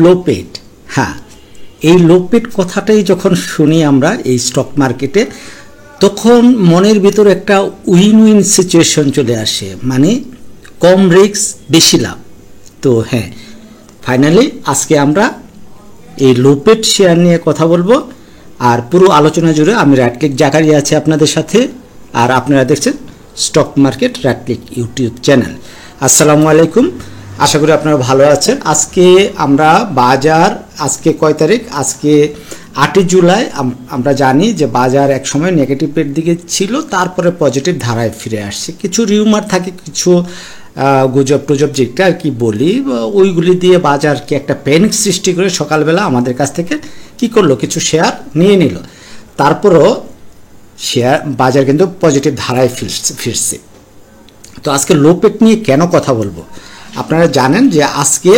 লোপেট, হ্যাঁ, এই লোপেট কথাটাই যখন শুনি আমরা এই স্টক মার্কেটে, তখন মনের ভিতর একটা উইন উইন সিচুয়েশন চলে আসে, মানে কম রিস্ক বেশি লাভ। তো হ্যাঁ, ফাইনালি আজকে আমরা এই লোপেট শেয়ার নিয়ে কথা বলবো। আর পুরো আলোচনা জুড়ে আমি রাইটক্লিক জাকারিয়া আছি আপনাদের সাথে, আর আপনারা দেখছেন স্টক মার্কেট রাইটক্লিক ইউটিউব চ্যানেল। আসসালামু আলাইকুম, আশা করি আপনারা ভালো আছেন। আজকে আমরা বাজার, আজকে কয় তারিখ? আজকে 8 জুলাই। আমরা জানি যে বাজার এক সময় নেগেটিভের দিকে ছিল, তারপরে পজিটিভ ধারায় ফিরে আসছে। কিছু রিউমার থাকে, কিছু গুজব টুজব যেটা আর কি বলি, ওইগুলি দিয়ে বাজারকে একটা প্যানিক সৃষ্টি করে সকালবেলা আমাদের কাছ থেকে কি করলো, কিছু শেয়ার নিয়ে নিল। তারপরও শেয়ার বাজার কিন্তু পজিটিভ ধারায় ফিরছে। তো আজকে লোপেট নিয়ে কেন কথা বলবো, আপনারা জানেন যে আজকে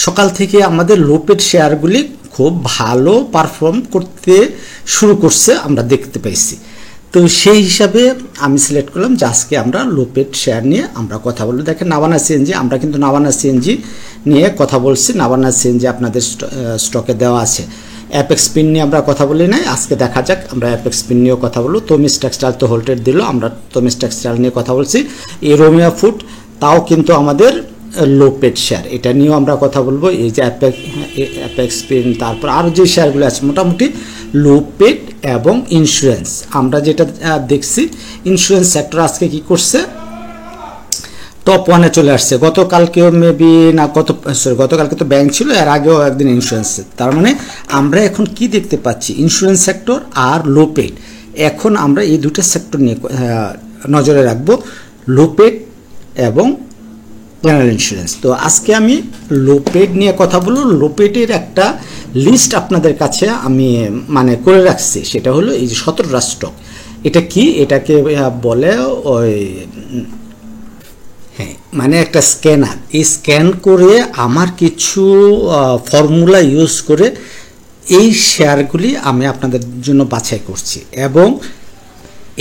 সকাল থেকে আমাদের লোপেট শেয়ারগুলি খুব ভালো পারফর্ম করতে শুরু করছে, আমরা দেখতে পাইছি। তো সেই হিসাবে আমি সিলেক্ট করলাম যে আজকে আমরা লোপেট শেয়ার নিয়ে আমরা কথা বলবো। দেখেন নাভানা সিএনজি, আমরা কিন্তু নাভানা সিএনজি নিয়ে কথা বলছি। নাভানা সিএনজি আপনাদের স্টকে দেওয়া আছে। অ্যাপেক্স পিন নিয়ে আমরা কথা বলি নাই, আজকে দেখা যাক আমরা অ্যাপেক্স পিন নিয়েও কথা বলবো। তমিজ টেক্সটাইল তো হোল্টেড দিল, আমরা তমিজ টেক্সটাইল নিয়ে কথা বলছি। এরোমিয়া ফুড, তাও কিন্তু আমাদের লোপেট শেয়ার, এটা নিয়েও আমরা কথা বলবো। এই যে অ্যাপেক্স পিন, তারপর আরও যে শেয়ারগুলো আছে মোটামুটি লোপেট এবং ইন্স্যুরেন্স। আমরা যেটা দেখছি ইন্স্যুরেন্স সেক্টর আজকে কি করছে, টপ 1-এ চলে আসছে। গতকালকেও মেবি না, গতকালকে তো ব্যাংক ছিল, এর আগেও একদিন ইন্স্যুরেন্স। তার মানে আমরা এখন কি দেখতে পাচ্ছি, ইন্স্যুরেন্স সেক্টর আর লোপেট। এখন আমরা এই দুটো সেক্টর নিয়ে নজরে রাখবো, লোপেট এবং জেনারেল ইন্স্যুরেন্স। তো আজকে আমি লোপেট নিয়ে কথা বলবো। লোপেটের একটা লিস্ট আপনাদের কাছে আমি মানে করে রাখছি, সেটা হলো এই যে 17টা স্টক। এটা কি, এটাকে বলে ওই হ্যাঁ, মানে একটা স্ক্যানার। এই স্ক্যান করে আমার কিছু ফর্মুলা ইউজ করে এই শেয়ারগুলি আমি আপনাদের জন্য বাছাই করছি। এবং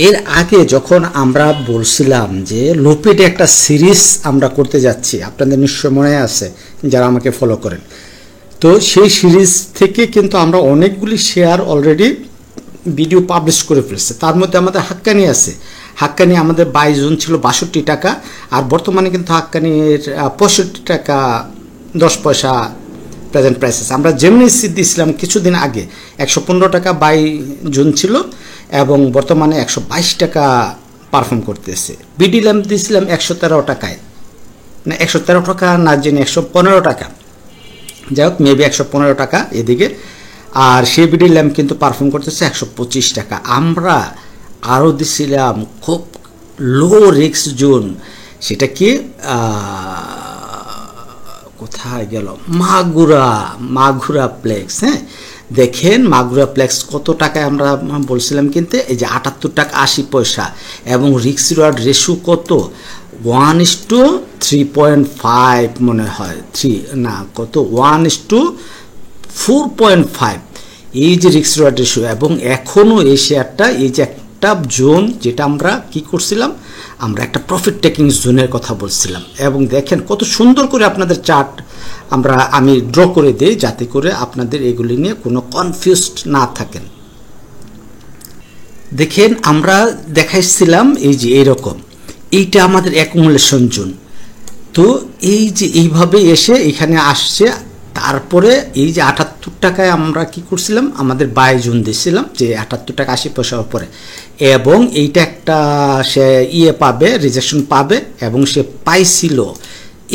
এর আগে যখন আমরা বলছিলাম যে লোপেটে একটা সিরিজ আমরা করতে যাচ্ছি, আপনাদের নিশ্চয় মনে আছে যারা আমাকে ফলো করেন। তো সেই সিরিজ থেকে কিন্তু আমরা অনেকগুলি শেয়ার অলরেডি ভিডিও পাবলিশ করে ফেলছে। তার মধ্যে আমাদের হাক্কানি আছে। হাক্কানি আমাদের 22 জুন ছিল 62 টাকা, আর বর্তমানে কিন্তু হাক্কানির 65 টাকা 10 পয়সা প্রেজেন্ট প্রাইসেস। আমরা যেমনি দিয়েছিলাম কিছুদিন আগে 115 টাকা 22 জুন ছিল, এবং বর্তমানে 122 টাকা পারফর্ম করতেছে। বিডি ল্যাম্প দিয়েছিলাম 113 টাকায়, না 113 টাকা না, জেনে 115 টাকা, যাই হোক মেবি 115 টাকা এদিকে। আর সেই বিডি ল্যাম্প কিন্তু পারফর্ম করতেছে 125 টাকা। আমরা আরও দিছিলাম খুব লো রিস্ক জোন, সেটা কি কোথায় গেল, মাগুরা প্লেক্স। হ্যাঁ, দেখেন মাগুরা প্লেক্স কত টাকায় আমরা বলছিলাম কিনতে, এই যে 78 টাকা 80 পয়সা, এবং রিস্ক রিওয়ার্ড রেশিও কত, 1:3.5 মনে হয়, 3 না কত, 1:4.5, এই যে রিস্ক রিওয়ার্ড রেশিও। এবং এখনও এই শেয়ারটা, এই যে একটা জোন যেটা আমরা কি করছিলাম, আমরা একটা প্রফিট টেকিং জোনের কথা বলছিলাম। এবং দেখেন কত সুন্দর করে আপনাদের চার্ট আমি ড্র করে দিই, যাতে করে আপনাদের এগুলি নিয়ে কোনো কনফিউজড না থাকেন। দেখেন আমরা দেখাইছিলাম এই যে এরকম, এইটা আমাদের অ্যাকুমুলেশন জোন। তো এই যে এইভাবে এসে এখানে আসছে, তারপরে এই যে 78 টাকায় আমরা কি করছিলাম, আমাদের 22 জুন দিয়েছিলাম যে 78 টাকা 80 পয়সার উপরে, এবং এইটা একটা সে পাবে, রিজেকশন পাবে, এবং সে পাইছিল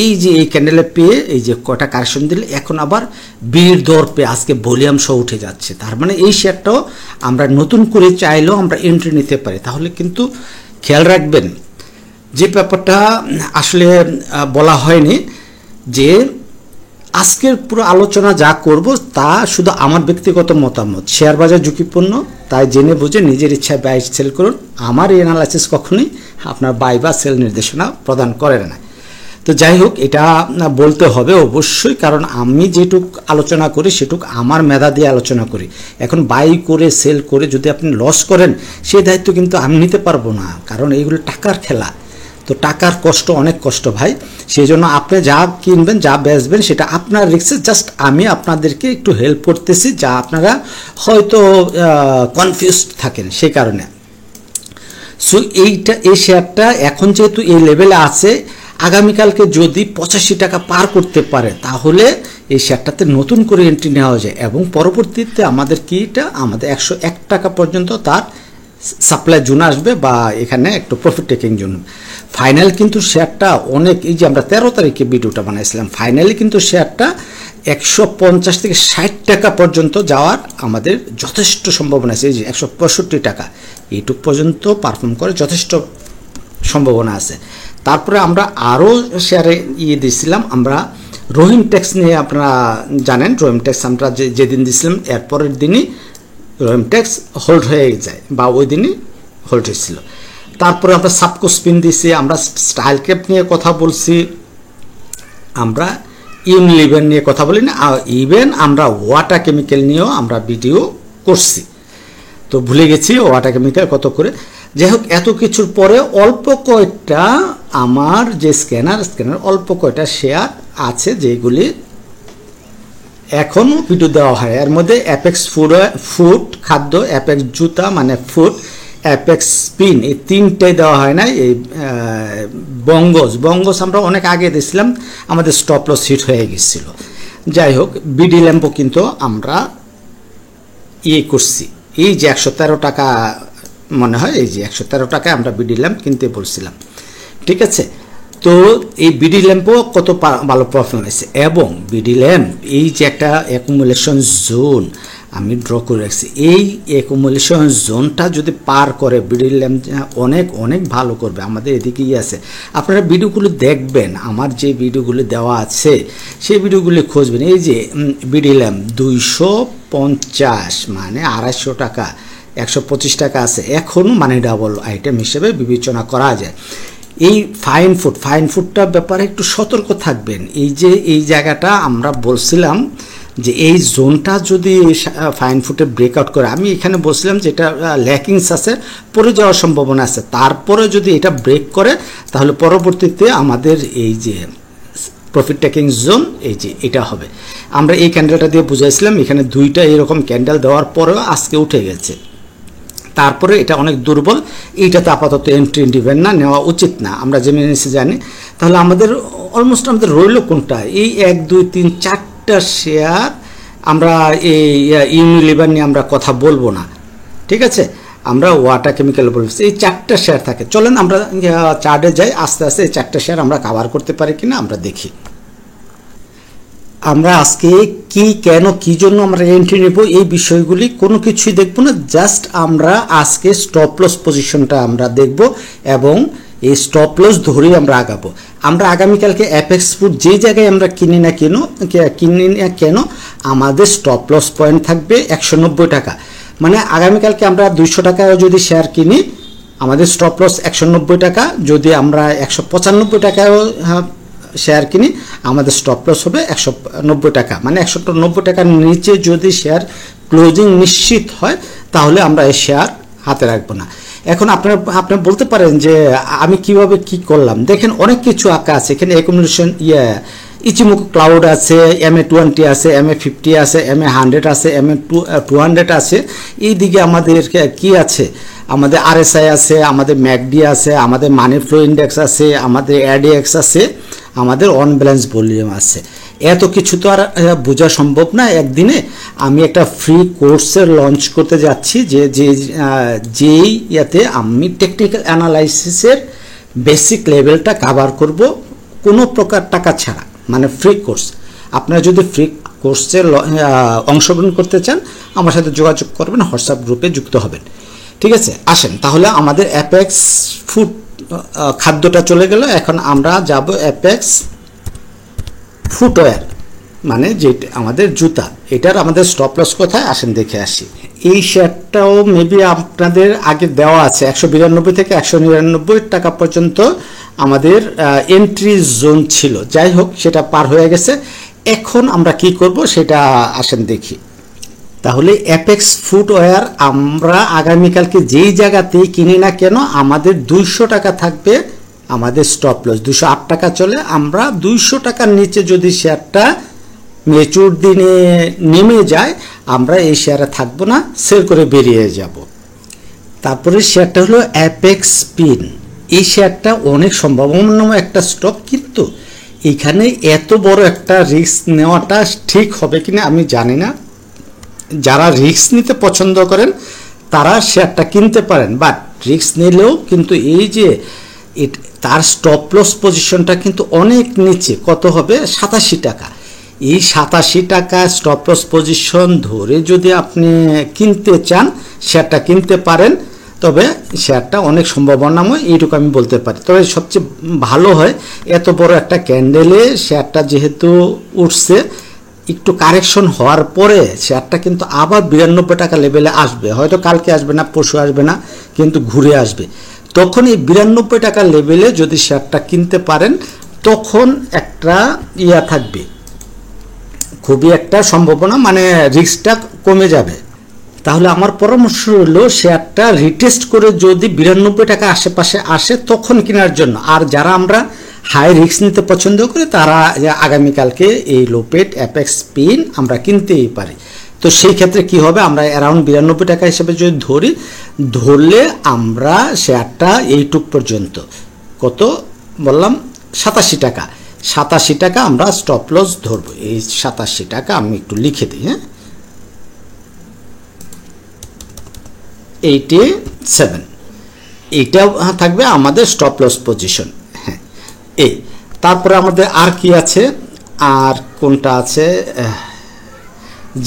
এই যে এই ক্যান্ডেলে পেয়ে এই যে কটা কারেকশন দিলে এখন আবার বীর দর পেয়ে আজকে ভলিউম সহ উঠে যাচ্ছে। তার মানে এই শেয়ারটাও আমরা নতুন করে চাইলেও আমরা এন্ট্রি নিতে পারি। তাহলে কিন্তু খেয়াল রাখবেন যে ব্যাপারটা আসলে বলা হয়নি, যে আজকের পুরো আলোচনা যা করব তা শুধু আমার ব্যক্তিগত মতামত। শেয়ার বাজার ঝুঁকিপূর্ণ, তাই জেনে বুঝে নিজের ইচ্ছায় বাই সেল করুন। আমার এই অ্যানালাইসিস কখনোই আপনার বাই বা সেল নির্দেশনা প্রদান করে না। তো যাই হোক, এটা বলতে হবে অবশ্যই, কারণ আমি যেটুক আলোচনা করি সেটুক আমার মেধা দিয়ে আলোচনা করি। এখন বাই করে সেল করে যদি আপনি লস করেন, সেই দায়িত্ব কিন্তু আমি নিতে পারবো না, কারণ এইগুলো টাকার খেলা। তো টাকার কষ্ট, অনেক কষ্ট ভাই। সেই জন্য আপনি যা কিনবেন, যা বেচবেন, সেটা আপনার রিস্কে। জাস্ট আমি আপনাদেরকে একটু হেল্প করতেছি, যা আপনারা হয়তো কনফিউজড থাকেন সেই কারণে। সো এই শেয়ারটা এখন যেহেতু এই লেভেলে আছে, আগামীকালকে যদি 85 টাকা পার করতে পারে তাহলে এই শেয়ারটাতে নতুন করে এন্ট্রি নেওয়া যায়, এবং পরবর্তীতে আমাদের আমাদের 101 টাকা পর্যন্ত তার সাপ্লাই জোন আসবে, বা এখানে একটু প্রফিট টেকিং জোন। ফাইনাল কিন্তু শেয়ারটা অনেক, এই যে আমরা 13 তারিখে ভিডিওটা বানাইছিলাম, ফাইনালি কিন্তু শেয়ারটা 150 থেকে 60 টাকা পর্যন্ত যাওয়ার আমাদের যথেষ্ট সম্ভাবনা আছে। এই যে 165 টাকা এইটুক পর্যন্ত পারফর্ম করে যথেষ্ট সম্ভাবনা আছে। তারপরে আমরা আরও শেয়ারে দিয়েছিলাম, আমরা রহিম ট্যাক্স নিয়ে, আপনারা জানেন রহিম ট্যাক্স আমরা যেদিন দিয়েছিলাম এরপরের দিনই রহিম ট্যাক্স হোল্ড হয়ে যায়, বা ওই দিনই হোল্ড হয়েছিল। তারপরে আমরা সাবকো স্পিন দিয়েছি, আমরা স্টাইল ক্যাপ নিয়ে কথা বলছি, আমরা ইউনিলিভার নিয়ে কথা বলি না, ইভেন আমরা ওয়াটার কেমিক্যাল নিয়েও আমরা ভিডিও করছি। তো ভুলে গেছি ওয়াটার কেমিক্যাল কত করে। যাই হোক, এত কিছুর পরে অল্প কয়টা আমার যে স্ক্যানার অল্প কয়টা শেয়ার আছে যেগুলি এখনও ভিডিও দেওয়া হয়। এর মধ্যে অ্যাপেক্স ফুড খাদ্য, অ্যাপেক্স জুতা মানে ফুড, অ্যাপেক্স স্পিন, এই তিনটাই দেওয়া হয় না। এই বঙ্গস আমরা অনেক আগে দিয়েছিলাম, আমাদের স্টপ লস হিট হয়ে গেছিল। যাই হোক, বিডি ল্যাম্পও কিন্তু আমরা করছি। এই যে 113 টাকা মনে হয়, এই যে 113 টাকায় আমরা বিডি ল্যাম্প কিনতে বলছিলাম, ঠিক আছে। তো এই বিডি ল্যাম্পও কত ভালো পারফর্ম হয়েছে, এবং বিডি ল্যাম্প এই যে একটা অ্যাকুমুলেশন জোন আমি ড্র করে রাখছি, এই অ্যাকুমুলেশন জোনটা যদি পার করে বিডি ল্যাম্প অনেক অনেক ভালো করবে। আমাদের এদিকেই আছে, আপনারা ভিডিওগুলো দেখবেন, আমার যে ভিডিওগুলো দেওয়া আছে সেই ভিডিওগুলি খুঁজবেন। এই যে বিডি ল্যাম্প 250 মানে 250 টাকা, 125 টাকা আছে এখনও, মানে ডাবল আইটেম হিসেবে বিবেচনা করা যায়। এই ফাইন ফুডটার ব্যাপারে একটু সতর্ক থাকবেন। এই যে এই জায়গাটা আমরা বলছিলাম যে এই জোনটা যদি ফাইন ফুডে ব্রেকআউট করে, আমি এখানে বলছিলাম যে এটা ল্যাকিংস আছে, পড়ে যাওয়ার সম্ভাবনা আছে। তারপরে যদি এটা ব্রেক করে তাহলে পরবর্তীতে আমাদের এই যে প্রফিট টেকিং জোন, এই যে এটা হবে। আমরা এই ক্যান্ডেলটা দিয়ে বুঝাইছিলাম, এখানে দুইটা এরকম ক্যান্ডেল দেওয়ার পরেও আজকে উঠে গেছে। তারপরে এটা অনেক দুর্বল, এইটাতে আপাতত এন্ট্রি নেবেন না, নেওয়া উচিত না, আমরা জেনে নিয়েছি জানি। তাহলে আমাদের অলমোস্ট আমাদের রইল কোনটা, এই 1 2 3 4টা শেয়ার। আমরা এই ইউনিলিভার নিয়ে আমরা কথা বলবো না, ঠিক আছে, আমরা ওয়াটার কেমিক্যাল বলছি। এই 4টা শেয়ার থাকে। চলেন আমরা চার্টে যাই, আস্তে আস্তে এই 4টা শেয়ার আমরা কভার করতে পারি কিনা আমরা দেখি। আমরা আজকে কি, কেন, কি জন্য আমরা এন্ট্রি নেব, এই বিষয়গুলি কোনো কিছুই দেখব না। জাস্ট আমরা আজকে স্টপ লস পজিশনটা আমরা দেখব, এবং এই স্টপ লস ধরেই আমরা আগাবো। আমরা আগামীকালকে অ্যাপেক্স ফুড যে জায়গায় আমরা কিনি না কেন আমাদের স্টপ লস পয়েন্ট থাকবে 190 টাকা। মানে আগামীকালকে আমরা 200 টাকায় যদি শেয়ার কিনি, আমাদের স্টপ লস 190 টাকা। যদি আমরা 195 টাকায়ও শেয়ার কিনি, আমাদের স্টপ লস হবে 190 টাকা। মানে 190 টাকার নিচে যদি শেয়ার ক্লোজিং নিশ্চিত হয় তাহলে আমরা এই শেয়ার হাতে রাখবো না। এখন আপনারা বলতে পারেন যে আমি কিভাবে কি করলাম। দেখেন, অনেক কিছু আঁকা আছে এখানে। অ্যাকুমুলেশন ইচিমুকো ক্লাউড আছে, MA20 আছে, MA50 আছে, MA100 আছে, MA200 আছে। এইদিকে আমাদের কি আছে, আমাদের RSI আছে, আমাদের ম্যাকডি আছে, আমাদের মানি ফ্লো ইন্ডেক্স আছে, আমাদের ADX আছে, আমাদের অন ব্যালেন্স ভলিউম আছে। এত কিছু তো আর বোঝা সম্ভব না একদিনে। আমি একটা ফ্রি কোর্সের লঞ্চ করতে যাচ্ছি, যেই ইয়াতে আমি টেকনিক্যাল অ্যানালাইসিসের বেসিক লেভেলটা কভার করব কোনো প্রকার টাকা ছাড়া, মানে ফ্রি কোর্স। আপনারা যদি ফ্রি কোর্সের অংশগ্রহণ করতে চান আমার সাথে যোগাযোগ করবেন, হোয়াটসঅ্যাপ গ্রুপে যুক্ত হবেন, ঠিক আছে। আসেন তাহলে, আমাদের অ্যাপেক্স ফুড খাদ্যটা চলে গেল, এখন আমরা যাব অ্যাপেক্স ফুটওয়্যার, মানে যে আমাদের জুতা। এটার আমাদের স্টপ লস কোথায়, আসেন দেখে আসি। এই শেয়ারটাও মেবি আপনাদের আগে দেওয়া আছে, 192 থেকে 199 টাকা পর্যন্ত আমাদের এন্ট্রি জোন ছিল। যাই হোক, সেটা পার হয়ে গেছে। এখন আমরা কি করব সেটা আসেন দেখি। তাহলে অ্যাপেক্স ফুটওয়্যার আমরা আগামীকালকে যেই জায়গাতেই কিনি না কেন আমাদের 200 টাকা থাকবে আমাদের স্টপ লস 208 টাকা চলে, আমরা 200 টাকার নিচে যদি শেয়ারটা ম্যাচুর দিনে নেমে যায় আমরা এই শেয়ারে থাকবো না, সেল করে বেরিয়ে যাব। তারপরে শেয়ারটা হলো অ্যাপেক্স স্পিন। এই শেয়ারটা অনেক সম্ভাবনাময় একটা স্টক, কিন্তু এখানে এত বড় একটা রিস্ক নেওয়াটা ঠিক হবে কিনা আমি জানি না। যারা রিস্ক নিতে পছন্দ করেন তারা শেয়ারটা কিনতে পারেন, বাট রিস্ক নিলেও কিন্তু এই যে তার স্টপ লস পজিশনটা কিন্তু অনেক নিচে, কত হবে 87 টাকা। এই 87 টাকা স্টপ লস পজিশন ধরে যদি আপনি কিনতে চান শেয়ারটা কিনতে পারেন, তবে শেয়ারটা অনেক সম্ভাবনাময়, এইটুকু আমি বলতে পারি। তবে সবচেয়ে ভালো হয় এত বড় একটা ক্যান্ডেলে শেয়ারটা যেহেতু উঠছে, একটু কারেকশন হওয়ার পরে শেয়ারটা কিন্তু আবার 92 টাকা লেভেলে আসবে, হয়তো কালকে আসবে না, পরশু আসবে না, কিন্তু ঘুরে আসবে। তখন এই 92 টাকা লেভেলে যদি শেয়ারটা কিনতে পারেন তখন একটা থাকবে, খুবই একটা সম্ভাবনা, মানে রিস্কটা কমে যাবে। তাহলে আমার পরামর্শ হলো শেয়ারটা রিটেস্ট করে যদি 92 টাকা আশেপাশে আসে তখন কেনার জন্য। আর যারা আমরা হাই রিস্ক নিতে পছন্দ করি তারা আগামীকালকে এই লোপেট অ্যাপেক্স স্পিন আমরা কিনতেই পারি। তো সেই ক্ষেত্রে কি হবে, আমরা অ্যারাউন্ড 92 টাকা হিসেবে যদি ধরলে আমরা শেয়ারটা এইটুক পর্যন্ত, কত বললাম 87 টাকা, 87 টাকা আমরা স্টপ লস ধরবো। এই 87 টাকা আমি একটু লিখে দিই, হ্যাঁ, 87, এইটা থাকবে আমাদের স্টপ লস পজিশন। হ্যাঁ, এই তারপরে আমাদের আর কি আছে, আর কোনটা আছে,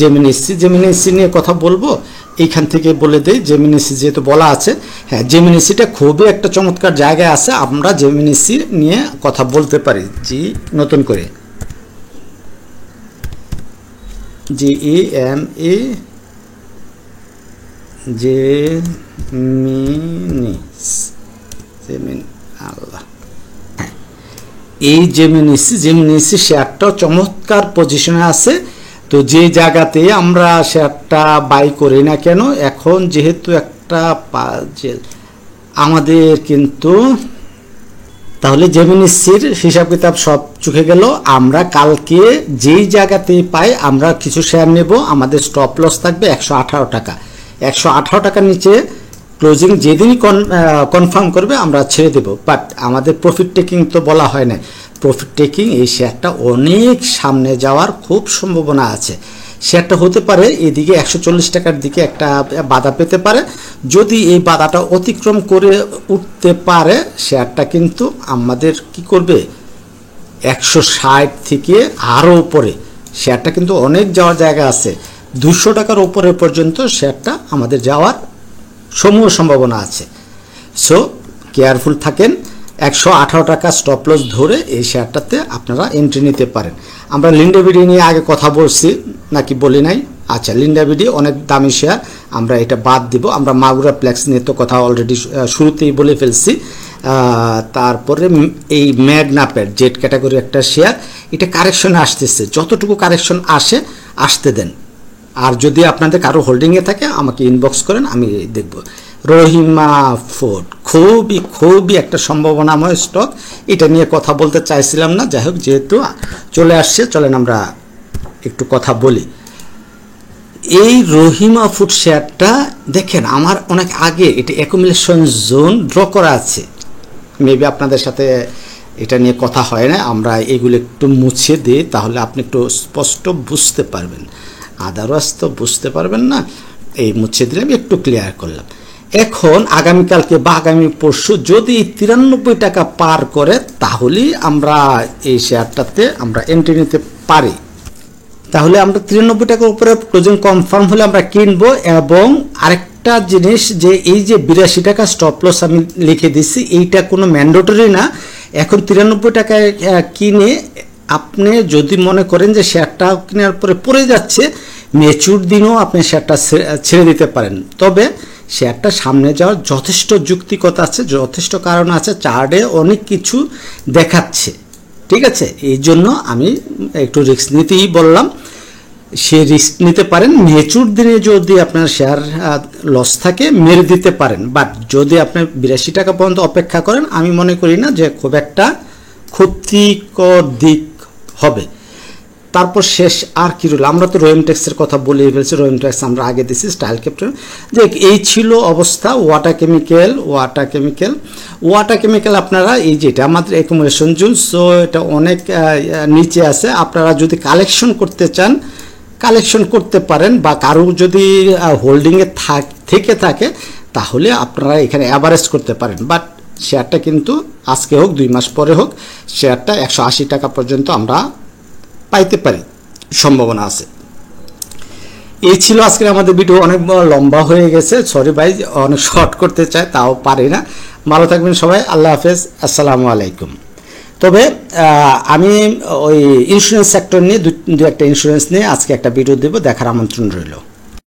জেমিনিসি নিয়ে কথা বলবো, এইখান থেকে বলে দেই। জেমিনিসি যেহেতু বলা আছে, হ্যাঁ জেমিনিসিটা খুবই একটা চমৎকার জায়গায় আছে, আমরা জেমিনিসি নিয়ে কথা বলতে পারি। নতুন করে GEME এই জেমিনিসি শেয়ারটাও চমৎকার পজিশনে আছে। তো যে জায়গাতে আমরা শেয়ারটা বাই করি না কেন, এখন যেহেতু একটা আমাদের কিন্তু, তাহলে জেমিনিসির হিসাব কিতাব সব চুকে গেল। আমরা কালকে যেই জায়গাতেই পাই আমরা কিছু শেয়ার নেব, আমাদের স্টপ লস থাকবে 118 টাকা। 118 টাকার নিচে ক্লোজিং যেদিনই কনফার্ম করবে আমরা ছেড়ে দেব। বাট আমাদের প্রফিট টেকিং তো বলা হয় না, প্রফিট টেকিং এই শেয়ারটা অনেক সামনে যাওয়ার খুব সম্ভাবনা আছে। শেয়ারটা হতে পারে এদিকে 140 টাকার দিকে একটা বাধা পেতে পারে, যদি এই বাধাটা অতিক্রম করে উঠতে পারে শেয়ারটা কিন্তু আমাদের কি করবে 160 থেকে আরও উপরে, শেয়ারটা কিন্তু অনেক যাওয়ার জায়গা আছে, 200 টাকার উপরে পর্যন্ত শেয়ারটা আমাদের যাওয়ার সমূহ সম্ভাবনা আছে। সো কেয়ারফুল থাকেন, 118 টাকা স্টপ লস ধরে এই শেয়ারটাতে আপনারা এন্ট্রি নিতে পারেন। আমরা লিন্ডাবিডি নিয়ে আগে কথা বলছি নাকি বলি নাই? আচ্ছা, লিন্ডাবিডি অনেক দামি শেয়ার, আমরা এটা বাদ দিব। আমরা মাগুরা প্লেক্স নিয়ে তো কথা অলরেডি শুরুতেই বলে ফেলছি। তারপরে এই ম্যাগনাপের জেড ক্যাটাগরি একটা শেয়ার, এটা কারেকশনে আসতেছে, যতটুকু কারেকশন আসতে দেন। আর যদি আপনাদের কারো হোল্ডিংয়ে থাকে আমাকে ইনবক্স করেন, আমি দেখব। রহিমা ফুড খুবই একটা সম্ভাবনাময় স্টক, এটা নিয়ে কথা বলতে চাইছিলাম না, যাই হোক যেহেতু চলে আসছে চলেন আমরা একটু কথা বলি। এই রহিমা ফুড শেয়ারটা দেখেন আমার অনেক আগে এটা অ্যাকুমুলেশন জোন ড্র করা আছে, মেবি আপনাদের সাথে এটা নিয়ে কথা হয় না, আমরা এগুলো একটু মুছে দিই তাহলে আপনি একটু স্পষ্ট বুঝতে পারবেন, আদারওয়াইজ তো বুঝতে পারবেন না। এই মুছে দিলে আমি একটু ক্লিয়ার করলাম। এখন আগামীকালকে বা আগামী পরশু যদি 93 টাকা পার করে তাহলেই আমরা এই শেয়ারটাতে আমরা এন্ট্রি নিতে পারি। তাহলে আমরা 93 টাকার উপরে ক্লোজিং কনফার্ম হলে আমরা কিনবো। এবং আরেকটা জিনিস যে এই যে 82 টাকা স্টপ লস আমি লিখে দিচ্ছি, এইটা কোনো ম্যান্ডেটরি না। এখন 93 টাকায় কিনে আপনি যদি মনে করেন যে শেয়ারটা কেনার পরে পড়ে যাচ্ছে, ম্যাচুর দিনও আপনি শেয়ারটা ছেড়ে দিতে পারেন। তবে শেয়ারটা সামনে যাওয়ার যথেষ্ট যুক্তিকতা আছে, যথেষ্ট কারণ আছে, চার্টে অনেক কিছু দেখাচ্ছে, ঠিক আছে। এই জন্য আমি একটু রিস্ক নিতেই বললাম। সে রিস্ক নিতে পারেন। মেচুর দিনে যদি আপনার শেয়ার লস থাকে মেরে দিতে পারেন, বাট যদি আপনি 82 টাকা পর্যন্ত অপেক্ষা করেন আমি মনে করি না যে খুব একটা ক্ষতিকর দিক হবে। তারপর শেষ আর কি রইল, আমরা তো রোয়েমটেক্সের কথা বলে ফেলছি। রোয়েমটেক্স আমরা আগে দিছি, স্টাইল ক্যাপিটাল। যে এই ছিল অবস্থা। ওয়াটার কেমিক্যাল আপনারা এই যেটা আমাদের অ্যাকুমুলেশন জোন, সো এটা অনেক নিচে আছে। আপনারা যদি কালেকশন করতে চান কালেকশন করতে পারেন, বা কারো যদি হোল্ডিংয়ে থেকে থাকে তাহলে আপনারা এখানে অ্যাভারেজ করতে পারেন। বাট শেয়ারটা কিন্তু আজকে হোক 2 মাস পরে হোক শেয়ারটা 180 টাকা পর্যন্ত আমরা পাইতে পারি, সম্ভাবনা আছে। এই ছিল আজকের আমাদের ভিডিও। অনেক লম্বা হয়ে গেছে, সরি ভাই, অনেক শর্ট করতে চাই তাও পারি না। ভালো থাকবেন সবাই, আল্লাহ হাফেজ, আসসালামু আলাইকুম। তবে আমি ওই ইন্স্যুরেন্স সেক্টর নিয়ে দু একটা ইন্স্যুরেন্স নিয়ে আজকে একটা ভিডিও দেবো, দেখার আমন্ত্রণ রইল।